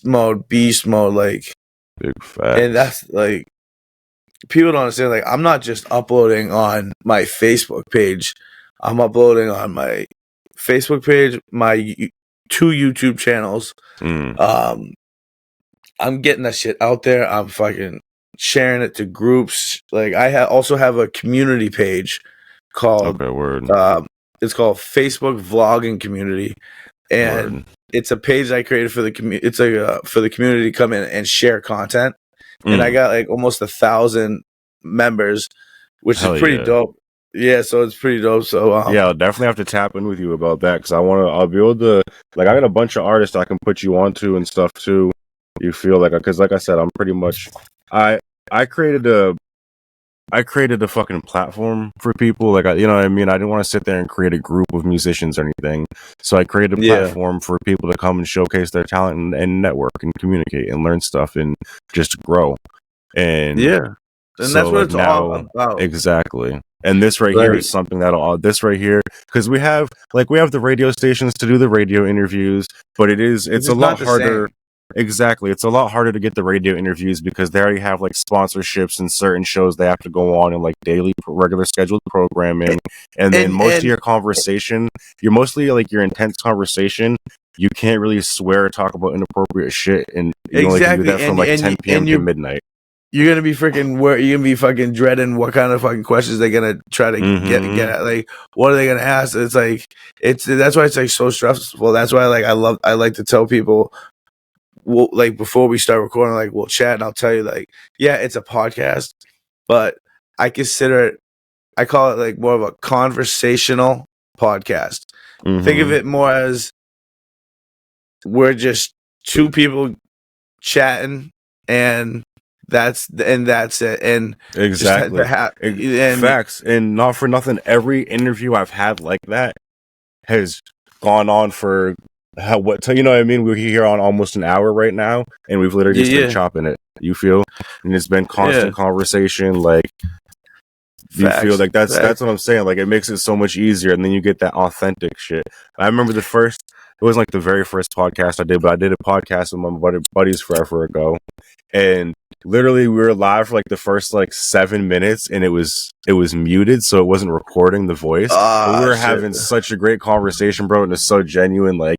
mode. Like, big facts. And that's like, people don't understand. Like, I'm not just uploading on my Facebook page. I'm uploading on my Facebook page, my 2 YouTube channels. I'm getting that shit out there. I'm fucking sharing it to groups. Like, I also have a community page called it's called Facebook Vlogging Community, and it's a page I created for the community. It's like for the community to come in and share content, and I got like almost 1,000 members, which is pretty dope. Yeah, so it's pretty dope. So yeah, I'll definitely have to tap in with you about that, because I'll be able to, like, I got a bunch of artists I can put you onto and stuff too. You feel like, because like I said, I'm pretty much I created a fucking platform for people. Like, you know what I mean? I didn't want to sit there and create a group of musicians or anything. So I created a platform for people to come and showcase their talent and network and communicate and learn stuff and just grow. And and so, that's what like, it's all about. Exactly. And this right here is something this right here, because we have the radio stations to do the radio interviews, but it's a lot harder. Exactly. It's a lot harder to get the radio interviews because they already have like sponsorships and certain shows they have to go on and like daily regular scheduled programming. And then most of your conversation, you're mostly like your intense conversation, you can't really swear or talk about inappropriate shit, and you only can do that from like 10 p.m. to midnight. You're gonna be fucking dreading what kind of fucking questions they're gonna try to get at. Like, what are they gonna ask? It's like that's why it's like so stressful. That's why I like to tell people, like, before we start recording, like, we'll chat and I'll tell you, like, yeah, it's a podcast, but I call it like more of a conversational podcast. Think of it more as we're just 2 people chatting, and that's it. And exactly. and Facts. And not for nothing, every interview I've had like that has gone on for you know what I mean? We're here on almost an hour right now, and we've literally just been chopping it. You feel? And it's been constant conversation. Like, you feel like that's what I'm saying. Like, it makes it so much easier, and then you get that authentic shit. I remember it wasn't like the very first podcast I did, but I did a podcast with my buddies forever ago, and literally we were live for like the first like 7 minutes, and it was muted, so it wasn't recording the voice. But we were having such a great conversation, bro, and it's so genuine. Like,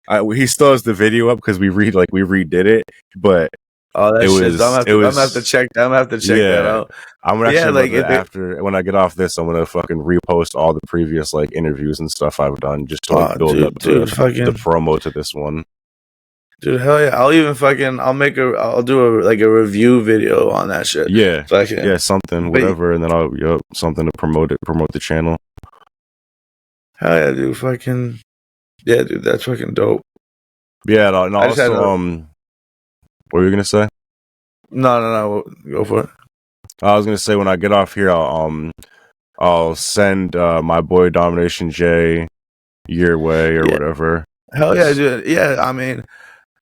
he still has the video up because we redid it, but I'm gonna have to check that out. I'm actually after when I get off this, I'm gonna fucking repost all the previous like interviews and stuff I've done just to like build up the promo to this one. Dude, hell yeah! I'll do a review video on that shit. Yeah, something, whatever, and then I'll something to promote the channel. Hell yeah, dude! Dude, that's fucking dope. Yeah, and also, what were you gonna say? No, go for it. I was gonna say when I get off here, I'll send my boy Domination J your way or whatever. Hell yeah, dude! Yeah, I mean,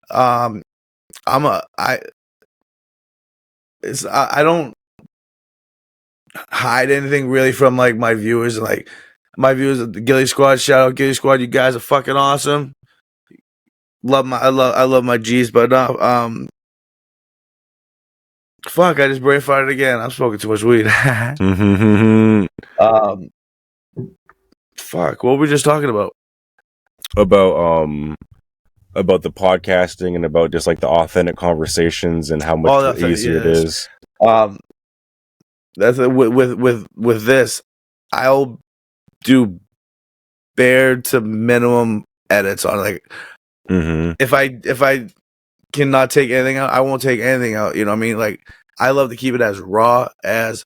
I don't hide anything really from like my viewers. Like, my viewers of the Gilly Squad, shout out Gilly Squad, you guys are fucking awesome. I love my G's, but fuck, I just brain farted again. I'm smoking too much weed. Fuck, what were we just talking about? About the podcasting and about just like the authentic conversations and how much easier it is. That's with this, I'll do bare to minimum edits on like. If I cannot take anything out, I won't take anything out. You know what I mean? Like, I love to keep it as raw as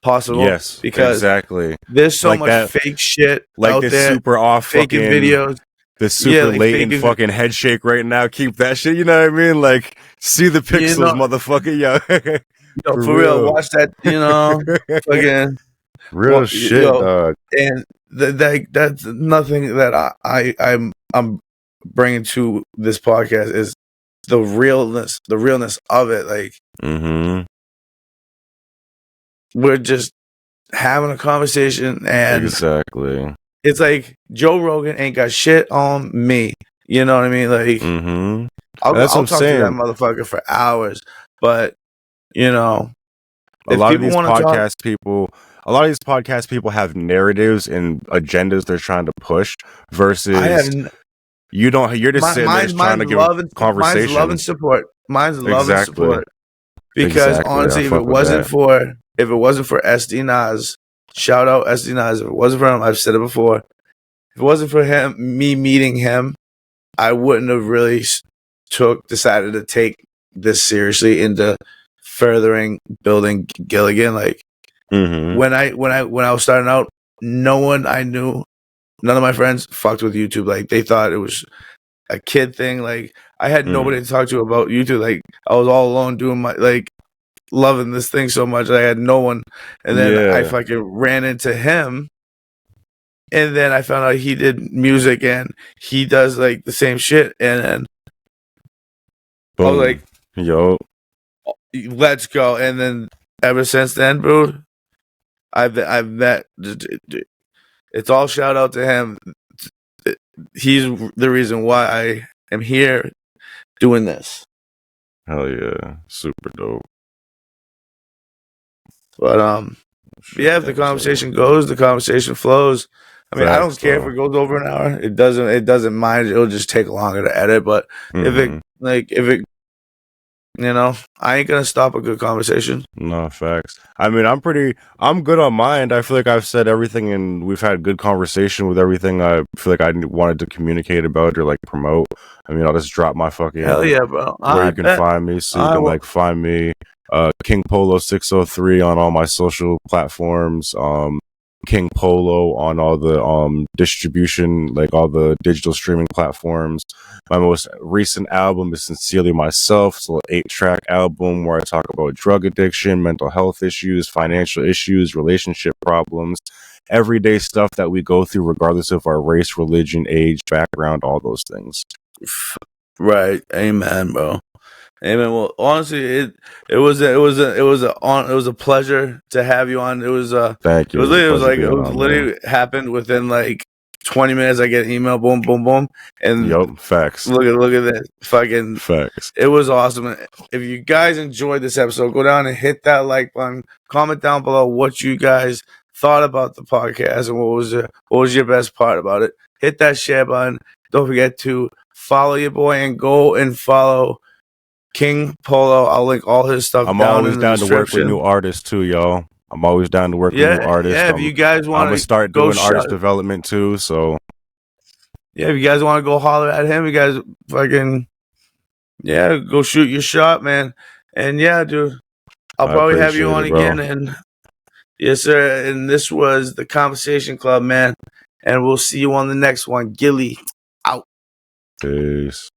possible. Yes, because exactly. There's so much fake shit like out this there, super off faking fucking videos. The super latent fucking head shake right now. Keep that shit. You know what I mean? Like, see the pixels, motherfucker. Yo, for real. Watch that. You know, fucking real shit, dog. And that's nothing that I'm bringing to this podcast is the realness of it. Like, we're just having a conversation, and exactly, it's like Joe Rogan ain't got shit on me. You know what I mean? Like, I'll talk to that motherfucker for hours, but you know, a lot of these podcast people have narratives and agendas they're trying to push versus you're just sitting there trying to give conversation. Mine's love and support. Because honestly, if it wasn't for SD Nas, shout out SD Nas. If it wasn't for him, I've said it before. If it wasn't for him, me meeting him, I wouldn't have really decided to take this seriously into furthering building Gilligan. Like, when I was starting out, no one I knew, none of my friends fucked with YouTube. Like, they thought it was a kid thing. Like, I had nobody to talk to about YouTube. Like, I was all alone doing my, like, loving this thing so much. I had no one. And then I fucking ran into him. And then I found out he did music and he does like the same shit. And then I was like, yo, let's go. And then ever since then, bro, I've met. It's all shout out to him. He's the reason why I am here doing this. Hell yeah, super dope. But if the conversation goes, the conversation flows. I mean, I don't care if it goes over an hour. It doesn't mind. It'll just take longer to edit. But if it, you know, I ain't gonna stop a good conversation. No, facts. I mean, I'm good on mine. I feel like I've said everything, and we've had good conversation with everything I feel like I wanted to communicate about or like promote. I mean, I'll just drop my fucking hell yeah, bro. Where you can find me, so you can like find me, King Polo 603 on all my social platforms. King Polo on all the distribution, like all the digital streaming platforms. My most recent album is Sincerely Myself. It's a 8-track album where I talk about drug addiction, mental health issues, financial issues, relationship problems, everyday stuff that we go through regardless of our race, religion, age, background, all those things. Right. Amen, bro. Amen. Well, honestly, it was a pleasure to have you on. Thank you. It was literally happened within like 20 minutes. I get an email, boom, boom, boom, and Yup, facts. look at that fucking facts. It was awesome. If you guys enjoyed this episode, go down and hit that like button. Comment down below what you guys thought about the podcast and what was your best part about it. Hit that share button. Don't forget to follow your boy and go and follow King Polo. I'll link all his stuff. I'm down always in the down to work with description. new artists too, y'all. I'm always down to work with new artists. Yeah, if you guys want I'm gonna start doing artist development too. So yeah, if you guys want to go holler at him, you guys fucking go shoot your shot, man. And yeah, dude, I'll probably have you on again. And yes, sir. And this was the Conversation Club, man. And we'll see you on the next one. Gilly out. Peace.